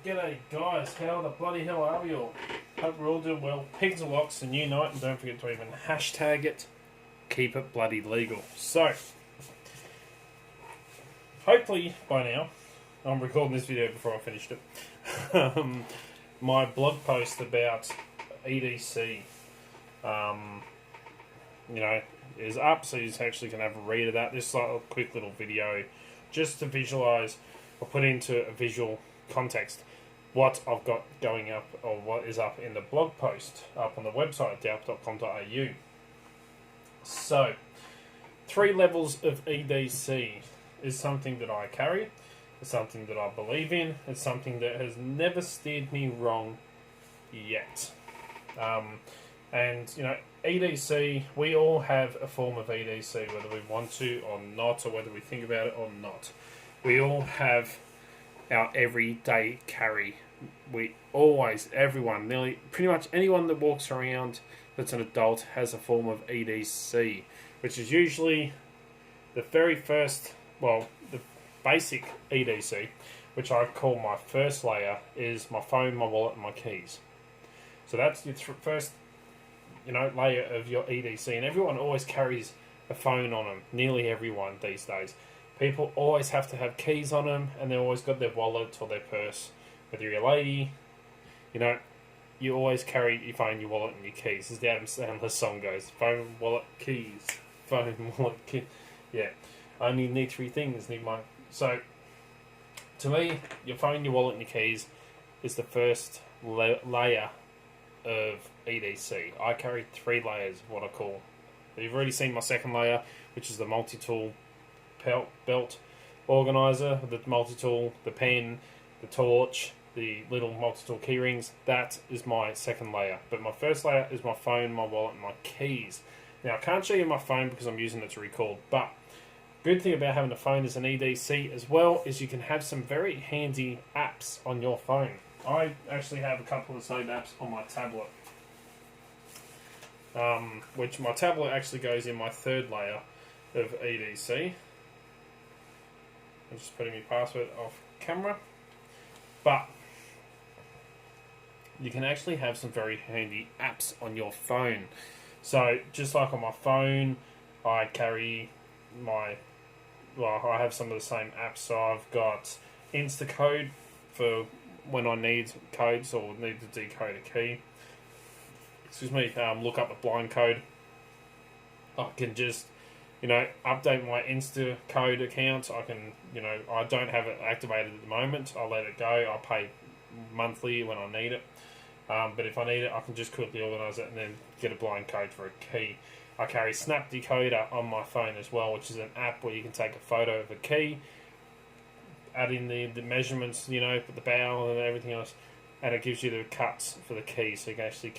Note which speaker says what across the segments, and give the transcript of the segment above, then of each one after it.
Speaker 1: G'day guys, how the bloody hell are we all? Hope we're all doing well. Pigs and Locks, a new night, and don't forget to even hashtag it. Keep it bloody legal. So, hopefully by now, I'm recording this video before I finished it, my blog post about EDC, is up, so you actually can have a read of that. This is like a quick little video just to visualise or put into a visual context what I've got going up, or what is up in the blog post up on the website doubt.com.au. So, 3 levels of EDC is something that I carry, it's something that I believe in, it's something that has never steered me wrong yet. And EDC, we all have a form of EDC, whether we want to or not, or whether we think about it or not. We all have our everyday carry. We always, everyone, nearly, pretty much anyone that walks around that's an adult has a form of EDC, which is usually the very first, well, the basic EDC, which I call my first layer, is my phone, my wallet, and my keys. So that's your first, layer of your EDC, and everyone always carries a phone on them. Nearly everyone these days. People always have to have keys on them, and they've always got their wallet or their purse. Whether you're a lady, you always carry your phone, your wallet, and your keys. As the Adam Sandler song goes, phone, wallet, keys. Phone, wallet, keys. Yeah, I only need 3 things. So, to me, your phone, your wallet, and your keys is the first layer of EDC. I carry 3 layers of what I call. You've already seen my second layer, which is the multi-tool belt organiser, the multi-tool, the pen, the torch, the little multi-tool key rings. That is my second layer. But my first layer is my phone, my wallet, and my keys. Now, I can't show you my phone because I'm using it to record, but good thing about having a phone as an EDC as well is you can have some very handy apps on your phone. I actually have a couple of the same apps on my tablet, which my tablet actually goes in my 3rd layer of EDC. I'm just putting my password off camera. But you can actually have some very handy apps on your phone. So just like on my phone, I carry I have some of the same apps. So I've got Instacode for when I need codes or need to decode a key. Look up a blind code. I can just update my Instacode account. I can, I don't have it activated at the moment. I'll let it go. I'll pay monthly when I need it. But if I need it, I can just quickly organise it and then get a blind code for a key. I carry Snap Decoder on my phone as well, which is an app where you can take a photo of a key, add in the measurements, put the barrel and everything else, and it gives you the cuts for the key, so you can actually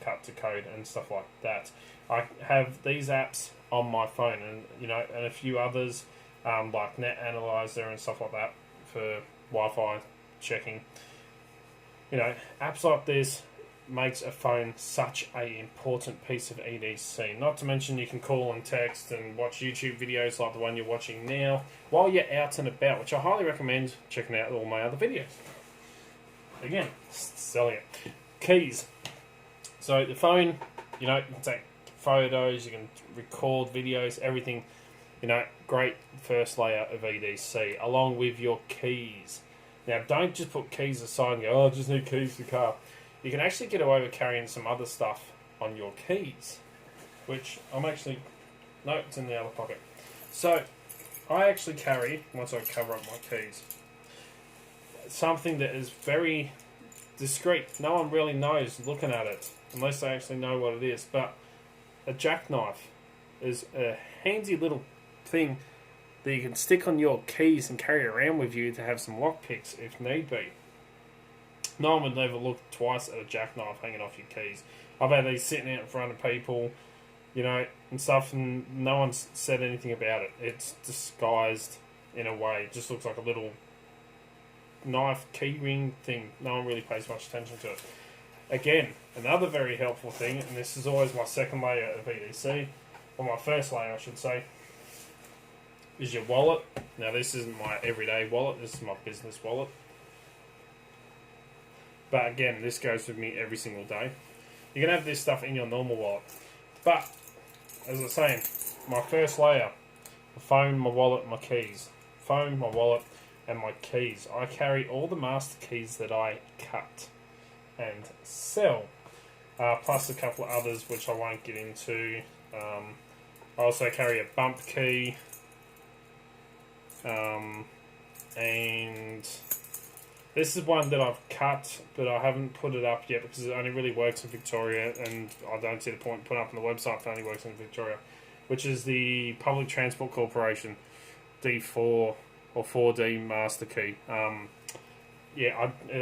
Speaker 1: cut to code and stuff like that. I have these apps on my phone, and and a few others like Net Analyzer and stuff like that for Wi-Fi checking. Apps like this makes a phone such an important piece of EDC. Not to mention you can call and text and watch YouTube videos like the one you're watching now while you're out and about, which I highly recommend checking out all my other videos. Again, selling it. Keys. So the phone, you can take photos, you can record videos, everything. Great first layer of EDC, along with your keys. Now, don't just put keys aside and go, I just need keys for the car. You can actually get away with carrying some other stuff on your keys, which it's in the other pocket. So, I actually carry, once I cover up my keys, something that is very discreet. No one really knows looking at it, unless they actually know what it is, but a jackknife is a handy little thing that you can stick on your keys and carry around with you to have some lockpicks if need be. No one would never look twice at a jackknife hanging off your keys. I've had these sitting out in front of people, and stuff, and no one's said anything about it. It's disguised in a way. It just looks like a little knife key ring thing. No one really pays much attention to it. Again, another very helpful thing, and this is always my second layer of EDC, or my first layer I should say, is your wallet. Now this isn't my everyday wallet, this is my business wallet. But again, this goes with me every single day. You can have this stuff in your normal wallet. But, as I was saying, my first layer, my phone, my wallet, my keys. Phone, my wallet, and my keys. I carry all the master keys that I cut and sell. Plus a couple of others which I won't get into. I also carry a bump key. And this is one that I've cut, but I haven't put it up yet because it only really works in Victoria, and I don't see the point in putting it up on the website if it only works in Victoria, which is the Public Transport Corporation D4 or 4D master key. It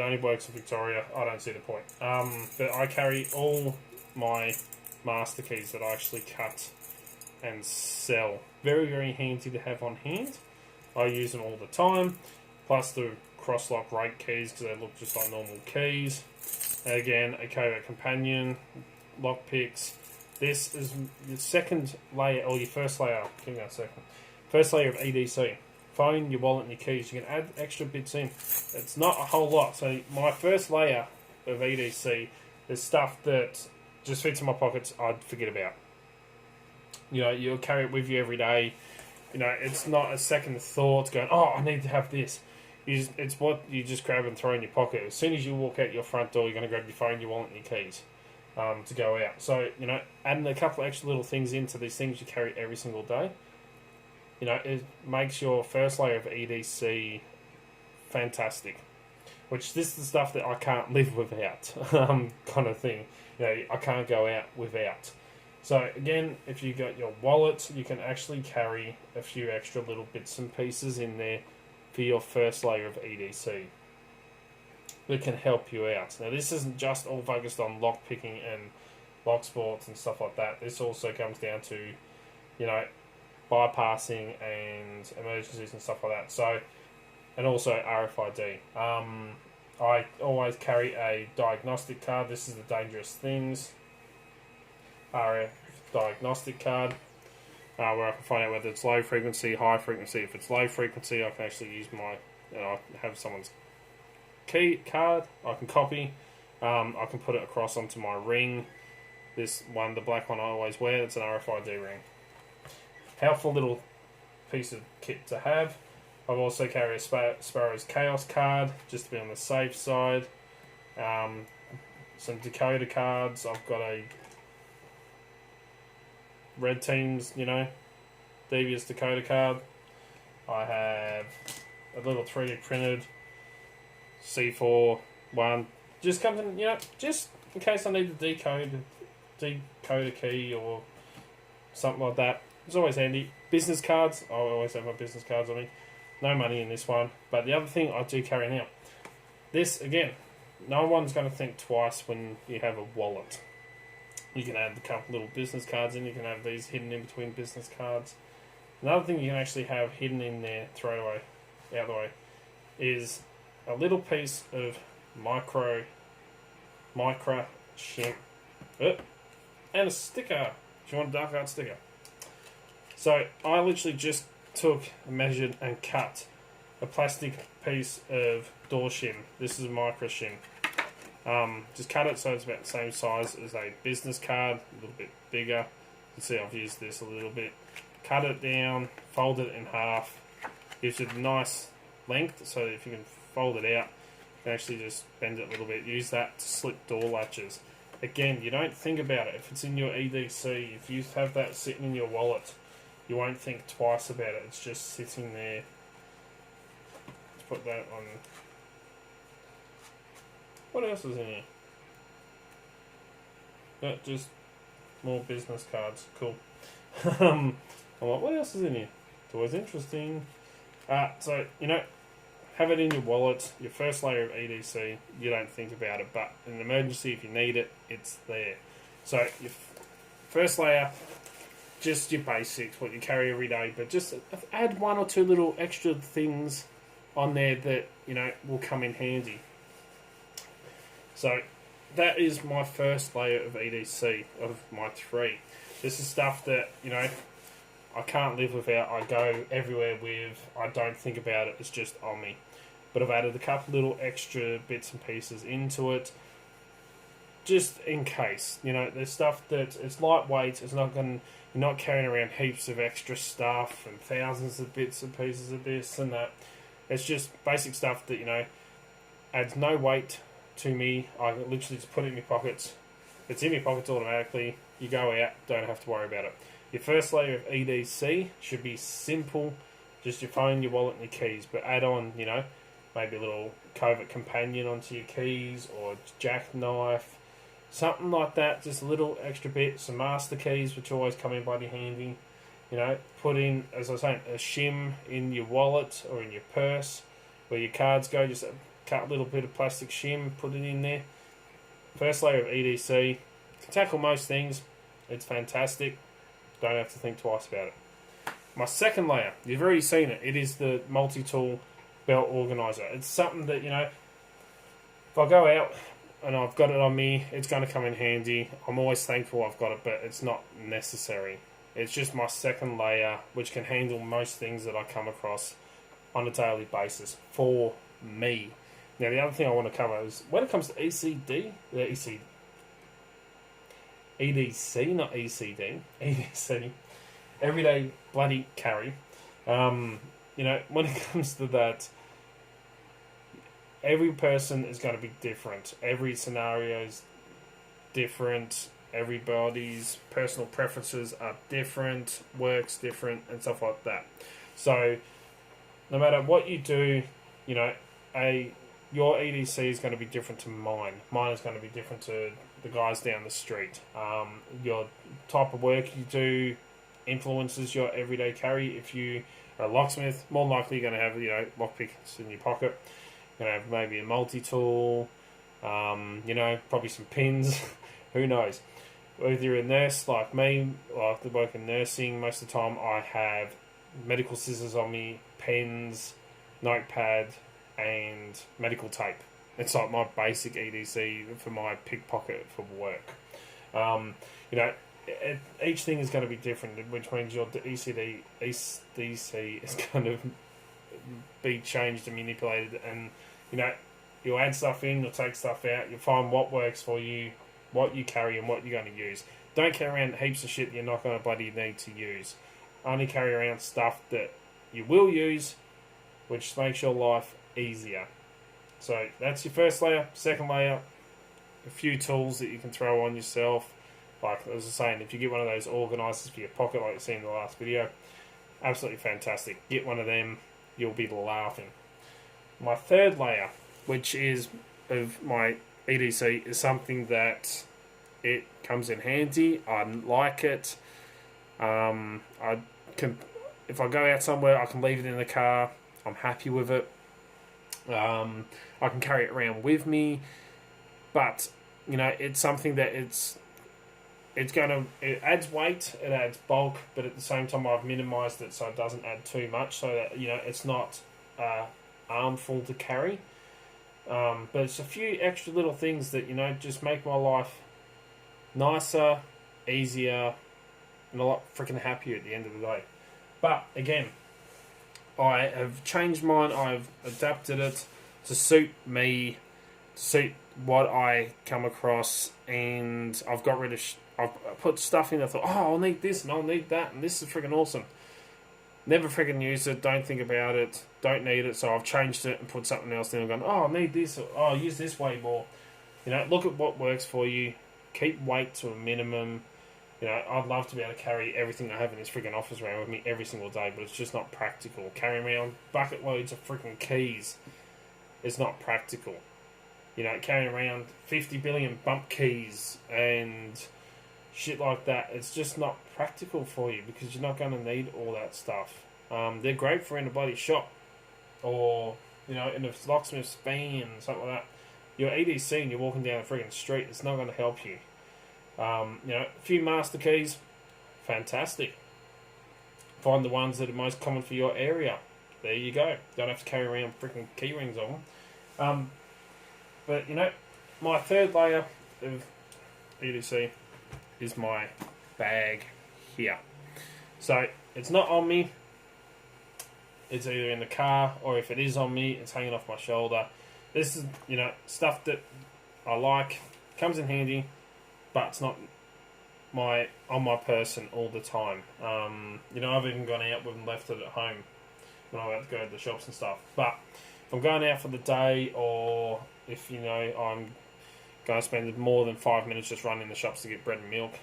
Speaker 1: only works in Victoria. I don't see the point. But I carry all my master keys that I actually cut and sell. Very, very handy to have on hand. I use them all the time. Plus the cross-lock rate keys because they look just like normal keys. Again, a covert companion, lock picks. This is your second layer, or your first layer. Give me a second. First layer of EDC. Phone, your wallet, and your keys. You can add extra bits in. It's not a whole lot. So my first layer of EDC is stuff that just fits in my pockets. I'd forget about. You know, you'll carry it with you every day. You know, it's not a second thought going, oh, I need to have this. It's what you just grab and throw in your pocket. As soon as you walk out your front door, you're going to grab your phone, your wallet, and your keys to go out. So, you know, adding a couple of extra little things into these things you carry every single day, you know, it makes your first layer of EDC fantastic. Which this is the stuff that I can't live without, kind of thing. You know, I can't go out without. So again, if you got your wallet, you can actually carry a few extra little bits and pieces in there for your first layer of EDC that can help you out. Now this isn't just all focused on lock picking and Locksports and stuff like that. This also comes down to, you know, bypassing and emergencies and stuff like that. So, and also RFID. I always carry a diagnostic card. This is the dangerous things. RF diagnostic card, where I can find out whether it's low frequency, high frequency. If it's low frequency, I can actually use I have someone's key card. I can copy. I can put it across onto my ring. This one, the black one I always wear, it's an RFID ring. Helpful little piece of kit to have. I've also carry a Sparrow's Chaos card, just to be on the safe side. Some Dakota cards. I've got a Red Team's, you know, Devious Dakota card. I have a little 3D printed C4 one. Just comes in, you know, just in case I need to decode a key or something like that. It's always handy. Business cards. I always have my business cards on me. No money in this one. But the other thing I do carry now. This, again, no one's going to think twice when you have a wallet. You can add a couple little business cards in. You can have these hidden in between business cards. Another thing you can actually have hidden in there, throw away, out the way, is a little piece of micro shim, and a sticker. If you want a dark art sticker. So I literally just took, measured, and cut a plastic piece of door shim. This is a micro shim. Just cut it so it's about the same size as a business card, a little bit bigger. You can see I've used this a little bit. Cut it down, fold it in half. Gives it a nice length, so if you can fold it out, you can actually just bend it a little bit. Use that to slip door latches. Again, you don't think about it. If it's in your EDC, if you have that sitting in your wallet, you won't think twice about it. It's just sitting there. Let's put that on. What else is in here? No, just more business cards. Cool. I'm like, what else is in here? It's always interesting. So, you know, have it in your wallet. Your first layer of EDC, you don't think about it. But in an emergency, if you need it, it's there. So, your first layer, just your basics, what you carry every day. But just add one or two little extra things on there that, you know, will come in handy. So that is my first layer of EDC of my 3. This is stuff that, you know, I can't live without. I go everywhere with. I don't think about it. It's just on me. but I've added a couple little extra bits and pieces into it, just in case. You know, there's stuff that it's lightweight. It's not going. You're not carrying around heaps of extra stuff and thousands of bits and pieces of this and that. It's just basic stuff that, you know, adds no weight to me. I literally just put it in my pockets. It's in your pockets automatically. You go out, don't have to worry about it. Your first layer of EDC should be simple, just your phone, your wallet, and your keys. But add on, you know, maybe a little covert companion onto your keys, or jackknife, something like that. Just a little extra bit. Some master keys, which always come in bloody handy. You know, put in, as I was saying, a shim in your wallet or in your purse where your cards go. Just cut a little bit of plastic shim, put it in there. First layer of EDC. Can tackle most things. It's fantastic. Don't have to think twice about it. My second layer, you've already seen it. It is the multi-tool belt organiser. It's something that, you know, if I go out and I've got it on me, it's going to come in handy. I'm always thankful I've got it, but it's not necessary. It's just my second layer, which can handle most things that I come across on a daily basis for me. Now, the other thing I want to cover is when it comes to EDC, not ECD, EDC, everyday bloody carry. You know, when it comes to that, every person is going to be different. Every scenario is different. Everybody's personal preferences are different, work's different, and stuff like that. So, no matter what you do, you know, your EDC is going to be different to mine. Mine is going to be different to the guys down the street. Your type of work you do influences your everyday carry. If you are a locksmith, more likely you're going to have, you know, lockpicks in your pocket. You're going to have maybe a multi-tool, you know, probably some pins. Who knows? Whether you're a nurse like me, like the work in nursing, most of the time I have medical scissors on me, pens, Notepad, and medical tape. It's like my basic EDC for my pickpocket for work. You know, each thing is going to be different, which means your EDC is going to be changed and manipulated. And, you know, you'll add stuff in, you'll take stuff out, you'll find what works for you, what you carry and what you're going to use. Don't carry around heaps of shit that you're not going to bloody need to use. Only carry around stuff that you will use, which makes your life easier. So that's your first layer. Second layer, a few tools that you can throw on yourself. Like as I was saying, if you get one of those organisers for your pocket like you seen in the last video, absolutely fantastic. Get one of them, you'll be laughing. My third layer, which is of my EDC, is something that it comes in handy. I like it. I can, if I go out somewhere, I can leave it in the car. I'm happy with it. I can carry it around with me, but you know, it's something that it adds weight, it adds bulk, but at the same time I've minimised it so it doesn't add too much, so that, you know, it's not armful to carry. But it's a few extra little things that, you know, just make my life nicer, easier, and a lot freaking happier at the end of the day. But again, I have changed mine. I've adapted it to suit me, to suit what I come across, and I've got rid of. I've put stuff in. I thought, oh, I'll need this and I'll need that, and this is freaking awesome. Never freaking used it. Don't think about it. Don't need it. So I've changed it and put something else in and gone, oh, I need this. Or, oh, I'll use this way more. You know, look at what works for you. Keep weight to a minimum. You know, I'd love to be able to carry everything I have in this freaking office around with me every single day, but it's just not practical. Carrying around bucket loads of freaking keys is not practical. You know, carrying around 50 billion bump keys and shit like that, it's just not practical for you because you're not going to need all that stuff. They're great for in a bloody shop or, you know, in a locksmith's van, something like that. Your EDC and you're walking down a freaking street, it's not going to help you. You know, a few master keys, fantastic. Find the ones that are most common for your area. There you go. Don't have to carry around freaking key rings on them. But, you know, my third layer of EDC is my bag here. So, it's not on me. it's either in the car, or if it is on me, it's hanging off my shoulder. This is, you know, stuff that I like, comes in handy, but it's not on my person all the time. You know, I've even gone out with and left it at home when I'm about to go to the shops and stuff. But if I'm going out for the day, or if, you know, I'm going to spend more than 5 minutes just running the shops to get bread and milk,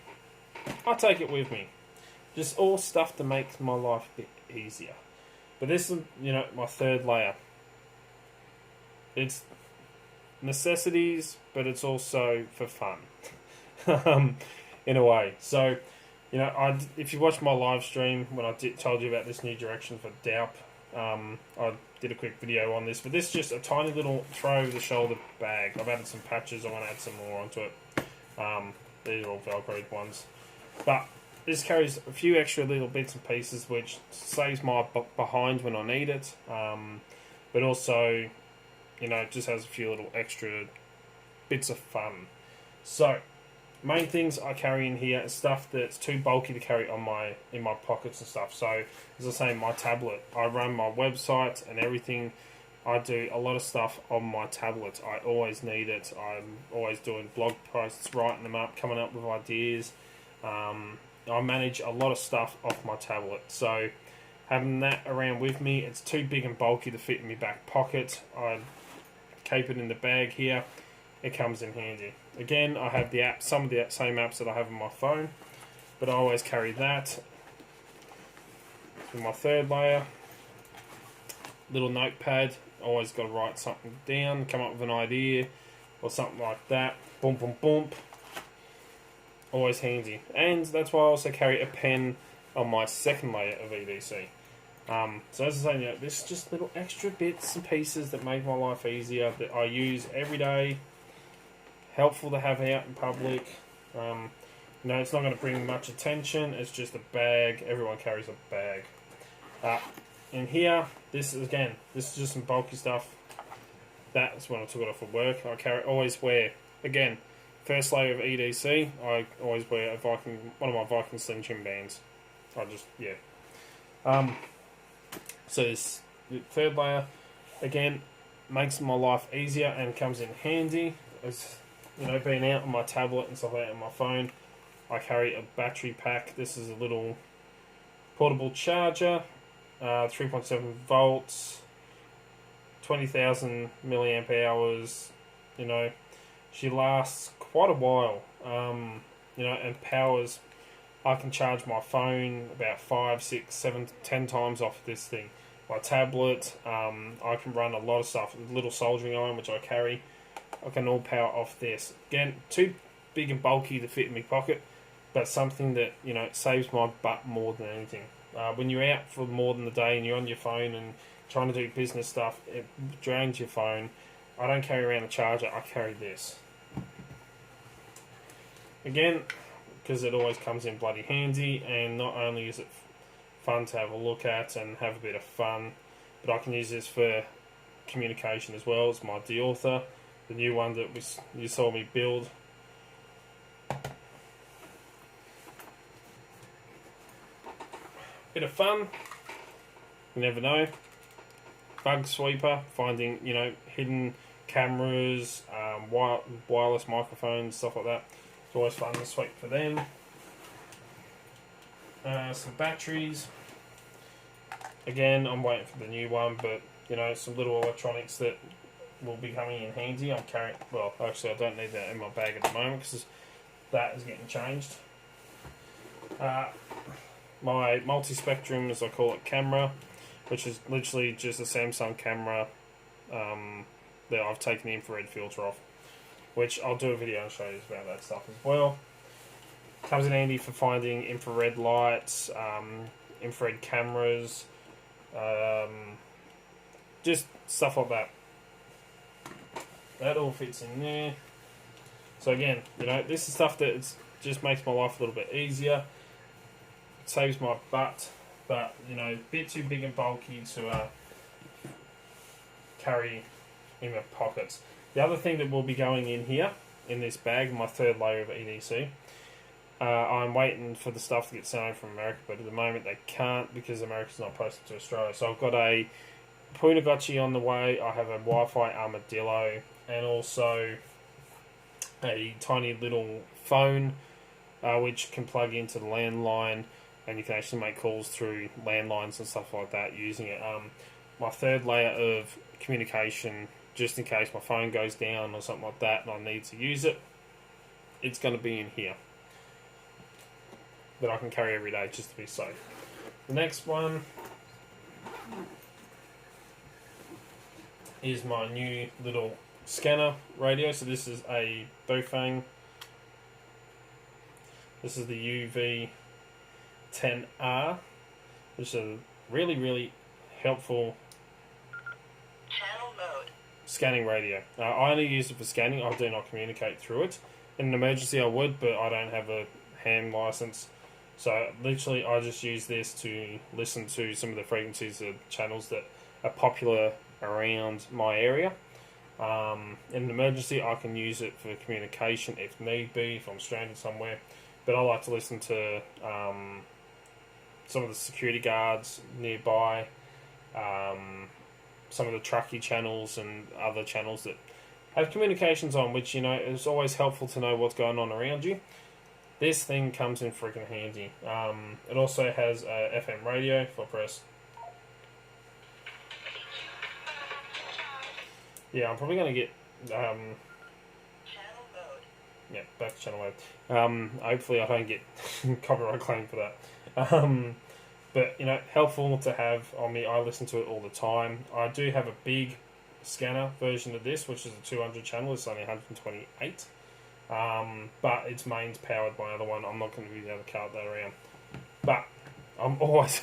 Speaker 1: I take it with me. Just all stuff to make my life a bit easier. But this is, you know, my third layer. It's necessities, but it's also for fun. In a way. So, you know, if you watched my live stream when I told you about this new direction for DALP, I did a quick video on this, but this is just a tiny little throw over the shoulder bag. I've added some patches, I want to add some more onto it. These are all Velcroed ones. But this carries a few extra little bits and pieces, which saves my behind when I need it, but also, you know, just has a few little extra bits of fun. So, main things I carry in here is stuff that's too bulky to carry in my pockets and stuff. So, as I say, my tablet, I run my website and everything. I do a lot of stuff on my tablet. I always need it. I'm always doing blog posts, writing them up, coming up with ideas. I manage a lot of stuff off my tablet. So, having that around with me, it's too big and bulky to fit in my back pocket. I keep it in the bag here. It comes in handy. Again, I have the app, some of the same apps that I have on my phone, but I always carry that. For my third layer, little notepad. Always got to write something down, come up with an idea, or something like that. Boom, boom, boom. Always handy. And that's why I also carry a pen on my second layer of EDC. So as I say, you know, there's just little extra bits and pieces that make my life easier that I use every day. Helpful to have out in public. You know, it's not going to bring much attention. It's just a bag. Everyone carries a bag. In here, this is just some bulky stuff. That's when I took it off for work. I always wear, again, first layer of EDC. I always wear one of my Viking Slim Jim bands. So this third layer, again, makes my life easier and comes in handy. As you know, being out on my tablet and stuff like that on my phone, I carry a battery pack. This is a little portable charger, 3.7 volts, 20,000 milliamp hours. You know, she lasts quite a while. You know, and powers. I can charge my phone about 5, 6, 7, 10 times off this thing. My tablet, I can run a lot of stuff. A little soldering iron, which I carry. I can all power off this. Again, too big and bulky to fit in my pocket, but something that, you know, saves my butt more than anything. When you're out for more than the day and you're on your phone and trying to do business stuff, it drains your phone. I don't carry around a charger, I carry this. Again, because it always comes in bloody handy, and not only is it fun to have a look at and have a bit of fun, but I can use this for communication as well. It's my deauthor, the new one that you saw me build. Bit of fun, you never know. Bug sweeper, finding, you know, hidden cameras, wireless microphones, stuff like that. It's always fun to sweep for them. Some batteries. Again, I'm waiting for the new one, but, you know, some little electronics that will be coming in handy. I'm carrying, well, actually I don't need that in my bag at the moment because that is getting changed. My multi-spectrum, as I call it, camera, which is literally just a Samsung camera that I've taken the infrared filter off, which I'll do a video and show you about that stuff as well. Comes in handy for finding infrared lights, infrared cameras, just stuff like that. That all fits in there. So again, you know, this is stuff that just makes my life a little bit easier. It saves my butt, but, you know, a bit too big and bulky to carry in my pockets. The other thing that will be going in here, in this bag, my third layer of EDC, I'm waiting for the stuff to get sent over from America, but at the moment they can't because America's not posted to Australia. So I've got a Punagotchi on the way. I have a Wi-Fi armadillo and also a tiny little phone which can plug into the landline, and you can actually make calls through landlines and stuff like that using it. My third layer of communication, just in case my phone goes down or something like that and I need to use it, it's going to be in here. That I can carry every day just to be safe. The next one is my new little scanner radio. So this is a Bofang. This is the UV10R, which is a really helpful
Speaker 2: channel mode
Speaker 1: scanning radio. I only use it for scanning. I do not communicate through it. In an emergency I would, but I don't have a ham license. So literally I just use this to listen to some of the frequencies of channels that are popular around my area. In an emergency I can use it for communication if need be, if I'm stranded somewhere. But I like to listen to some of the security guards nearby, some of the truckie channels and other channels that have communications on, which, you know, it's always helpful to know what's going on around you. This thing comes in freaking handy. It also has a FM radio if I press. Yeah, I'm probably going to get...
Speaker 2: channel mode.
Speaker 1: Yeah, back to channel mode. Hopefully I don't get copyright claim for that. But, you know, helpful to have on me. I listen to it all the time. I do have a big scanner version of this, which is a 200 channel. It's only 128. But its main's powered by another one. I'm not going to be able to cart that around. But I'm always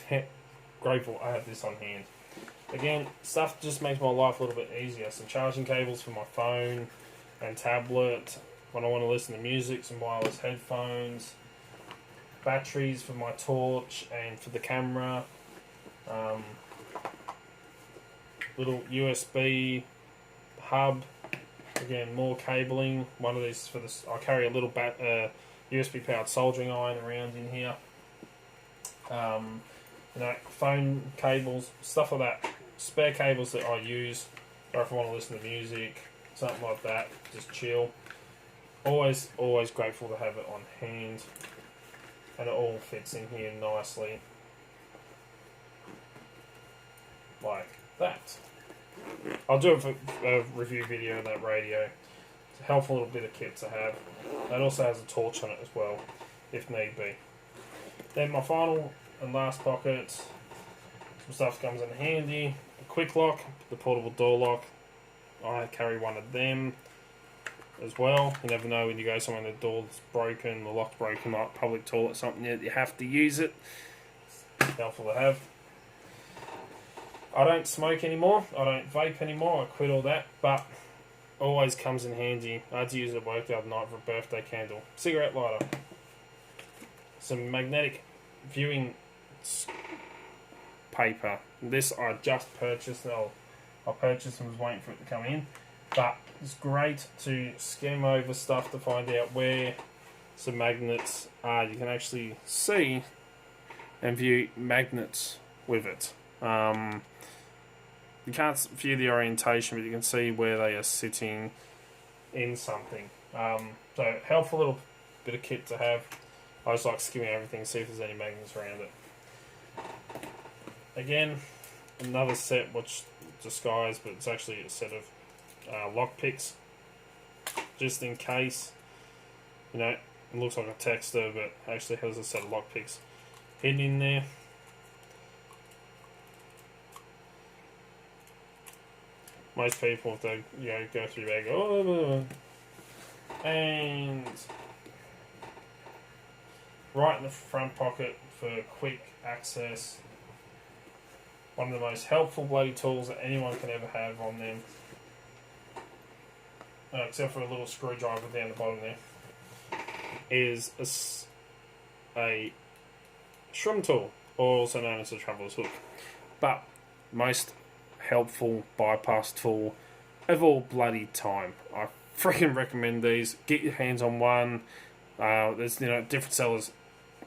Speaker 1: grateful I have this on hand. Again, stuff just makes my life a little bit easier. Some charging cables for my phone and tablet. When I want to listen to music, some wireless headphones. Batteries for my torch and for the camera. Little USB hub. Again, more cabling. One of these for this. I carry a little USB powered soldering iron around in here. You know, phone cables, stuff like that. Spare cables that I use, or if I want to listen to music, something like that. Just chill. Always grateful to have it on hand, and it all fits in here nicely, like that. I'll do a review video of that radio. It's a helpful little bit of kit to have. It also has a torch on it as well, if need be. Then my final and last pocket, some stuff comes in handy. A quick lock, the portable door lock. I carry one of them as well. You never know when you go somewhere and the door's broken, the lock's broken, like public toilet, something that you have to use it. It's helpful to have. I don't smoke anymore. I don't vape anymore. I quit all that, but always comes in handy. I had to use it at work the other night for a birthday candle. Cigarette lighter. Some magnetic viewing paper. This I just purchased. I purchased and was waiting for it to come in. But it's great to skim over stuff to find out where some magnets are. You can actually see and view magnets with it. You can't view the orientation, but you can see where they are sitting in something. So helpful little bit of kit to have. I just like skimming everything, see if there's any magnets around it. Again, another set which disguised, but it's actually a set of lock picks, just in case. You know, it looks like a texter, but actually has a set of lock picks hidden in there. Most people, if they go through your bag, oh, and right in the front pocket for quick access. One of the most helpful bloody tools that anyone can ever have on them. Except for a little screwdriver down the bottom there. Is a shroom tool, or also known as a traveller's hook. But most helpful bypass tool of all bloody time. I freaking recommend these. Get your hands on one. There's different sellers.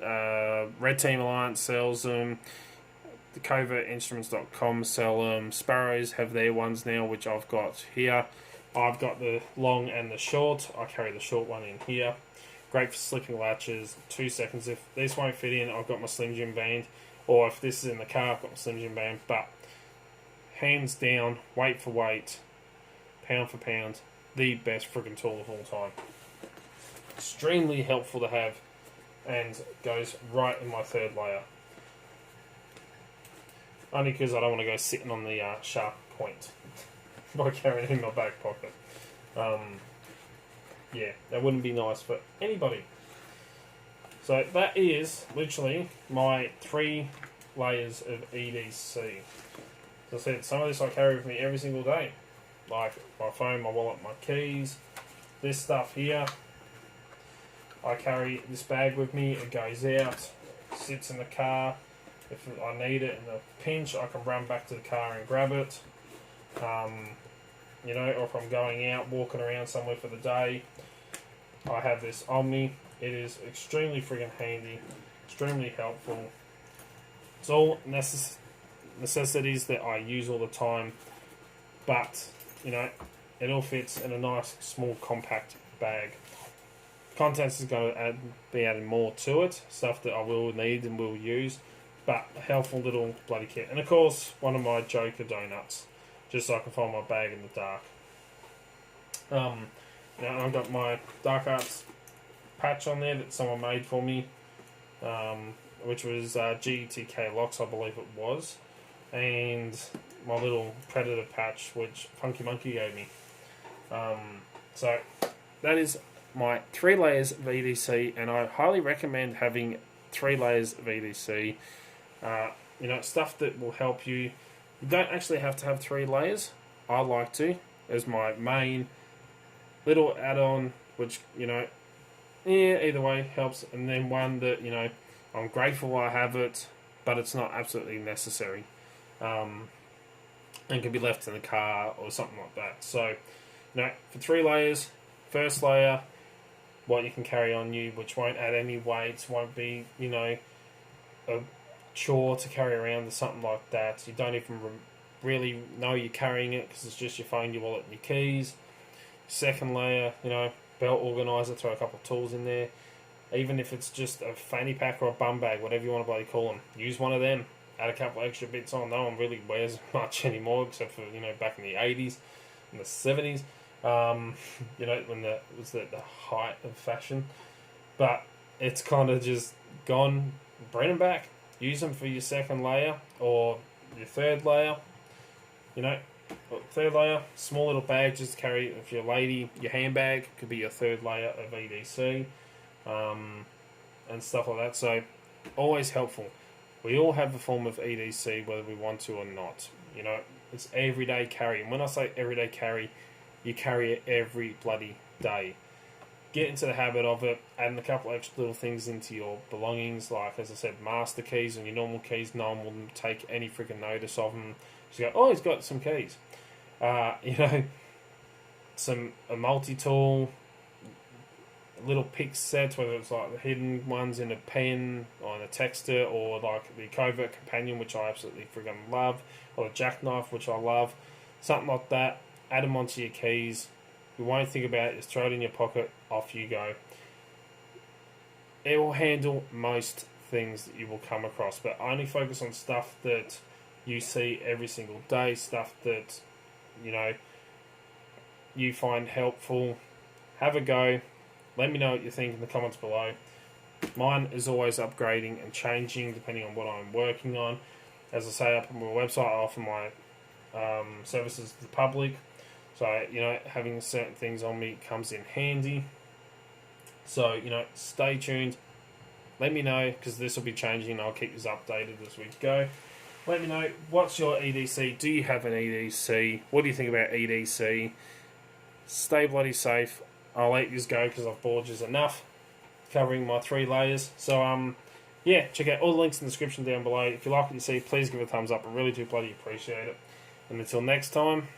Speaker 1: Red Team Alliance sells them. DakotaInstruments.com sell them. Sparrows have their ones now, which I've got here. I've got the long and the short. I carry the short one in here. Great for slipping latches. 2 seconds. If this won't fit in, I've got my Slim Jim band. Or if this is in the car, I've got my Slim Jim band. But hands down, weight for weight, pound for pound, the best friggin' tool of all time. Extremely helpful to have, and goes right in my third layer. Only because I don't want to go sitting on the sharp point by carrying it in my back pocket. Yeah, that wouldn't be nice for anybody. So that is literally my 3 layers of EDC. As I said, some of this I carry with me every single day. Like my phone, my wallet, my keys. This stuff here. I carry this bag with me. It goes out, sits in the car. If I need it in a pinch, I can run back to the car and grab it. Or if I'm going out, walking around somewhere for the day, I have this on me. It is extremely friggin' handy, extremely helpful. It's all necessities that I use all the time, but it all fits in a nice, small, compact bag. Contents is going to be adding more to it, stuff that I will need and will use, but a helpful little bloody kit. And of course, one of my Joker donuts, just so I can find my bag in the dark. I've got my Dark Arts patch on there that someone made for me, which was GTK Locks, I believe it was, and my little Predator patch, which Funky Monkey gave me. So that is my 3 layers of EDC, and I highly recommend having 3 layers of EDC. Stuff that will help you. You don't actually have to have 3 layers. I like to, as my main little add-on, which, either way helps. And then one that, I'm grateful I have it, but it's not absolutely necessary. And can be left in the car or something like that. So, for 3 layers, first layer, what you can carry on you, which won't add any weights, won't be, a chore to carry around or something like that. You don't even really know you're carrying it because it's just your phone, your wallet, and your keys. Second layer, belt organiser, throw a couple of tools in there. Even if it's just a fanny pack or a bum bag, whatever you want to bloody call them, use one of them. Add a couple of extra bits on. No one really wears much anymore, except for back in the 80s and the 70s. When it was the height of fashion. But it's kind of just gone. Bring them back. Use them for your second layer or your third layer. Third layer, small little bag just to carry. If you're a lady, your handbag could be your third layer of EDC, and stuff like that. So, always helpful. We all have a form of EDC, whether we want to or not. It's everyday carry. And when I say everyday carry, you carry it every bloody day. Get into the habit of it, adding a couple of extra little things into your belongings, like, as I said, master keys and your normal keys. No one will take any freaking notice of them. Just go, oh, he's got some keys. A multi-tool, little pick sets, whether it's like the hidden ones in a pen or in a texter, or like the covert companion, which I absolutely freaking love, or the jackknife, which I love. Something like that. Add them onto your keys. You won't think about it. Just throw it in your pocket. Off you go. It will handle most things that you will come across, but only focus on stuff that you see every single day, stuff that you find helpful. Have a go. Let me know what you think in the comments below. Mine is always upgrading and changing depending on what I'm working on. As I say, up on my website, I offer my services to the public. So, having certain things on me comes in handy. So, stay tuned. Let me know, because this will be changing. I'll keep you updated as we go. Let me know, what's your EDC? Do you have an EDC? What do you think about EDC? Stay bloody safe. I'll let you go because I've bored you enough covering my 3 layers. So, check out all the links in the description down below. If you like what you see, please give it a thumbs up. I really do bloody appreciate it. And until next time,